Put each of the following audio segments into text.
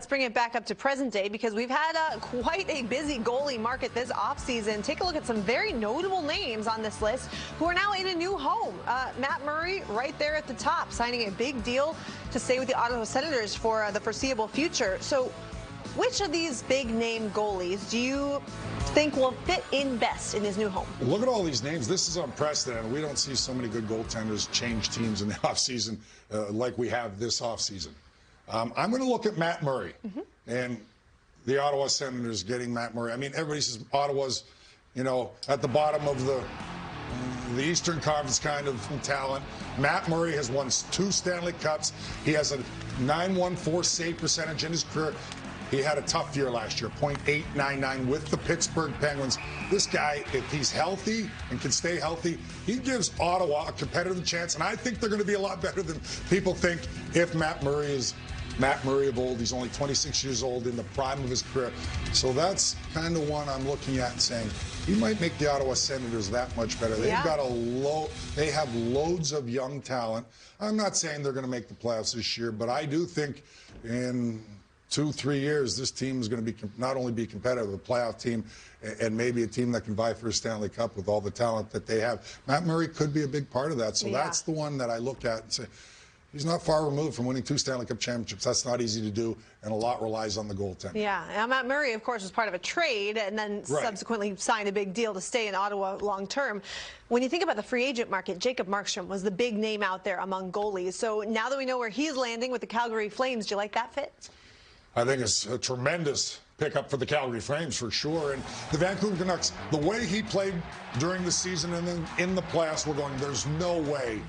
bring it back up to present day because we've had quite a busy goalie market this offseason. Take a look at some very notable names on this list who are now in a new home. Matt Murray right there at the top, signing a big deal to stay with the Ottawa Senators for the foreseeable future. So which of these big-name goalies do you think will fit in best in his new home? Look at all these names. This is unprecedented. We don't see so many good goaltenders change teams in the offseason like we have this offseason. I'm going to look at Matt Murray and the Ottawa Senators getting Matt Murray. I mean, everybody says Ottawa's, at the bottom of the Eastern Conference kind of talent. Matt Murray has won 2 Stanley Cups. He has a .914 save percentage in his career. He had a tough year last year, .899 with the Pittsburgh Penguins. This guy, if he's healthy and can stay healthy, he gives Ottawa a competitive chance, and I think they're going to be a lot better than people think if Matt Murray is Matt Murray of old. He's only 26 years old, in the prime of his career. So that's kind of one I'm looking at and saying he might make the Ottawa Senators that much better. They've got they have loads of young talent. I'm not saying they're going to make the playoffs this year, but I do think in 2-3 years, this team is going to be not only be competitive, a playoff team, and maybe a team that can vie for a Stanley Cup with all the talent that they have. Matt Murray could be a big part of that. So that's the one that I look at and say, he's not far removed from winning 2 Stanley Cup championships. That's not easy to do, and a lot relies on the goaltender. Yeah, and Matt Murray, of course, was part of a trade and then subsequently signed a big deal to stay in Ottawa long term. When you think about the free agent market, Jacob Markstrom was the big name out there among goalies. So now that we know where he's landing with the Calgary Flames, do you like that fit? I think it's a tremendous pickup for the Calgary Flames for sure. And the Vancouver Canucks, the way he played during the season and then in the playoffs, we're going, there's no way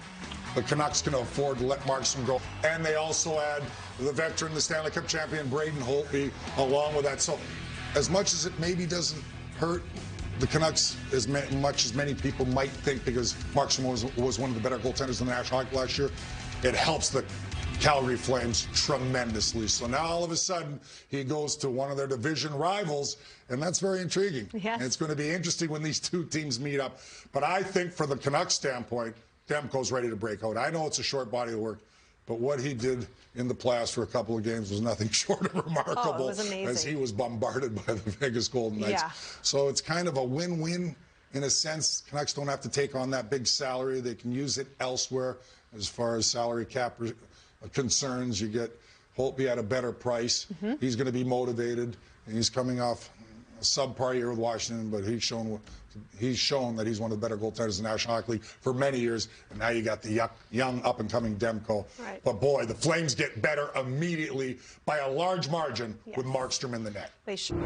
the Canucks can afford to let Markstrom go. And they also add the veteran, the Stanley Cup champion, Braden Holtby, along with that. So as much as it maybe doesn't hurt the Canucks as much as many people might think, because Markstrom was one of the better goaltenders in the National Hockey last year, it helps the Calgary Flames tremendously. So now all of a sudden he goes to one of their division rivals, and that's very intriguing. And it's going to be interesting when these two teams meet up. But I think for the Canucks standpoint, Demko's ready to break out. I know it's a short body of work, but what he did in the playoffs for a couple of games was nothing short of remarkable, as he was bombarded by the Vegas Golden Knights. So it's kind of a win-win in a sense. Canucks don't have to take on that big salary. They can use it elsewhere as far as salary cap concerns. You get Holtby at a better price. He's going to be motivated, and he's coming off a subpar year with Washington, but he's shown that he's one of the better goaltenders in the National Hockey League for many years. And now you got the young up-and-coming Demko. But boy, the Flames get better immediately by a large margin with Markstrom in the net. They should.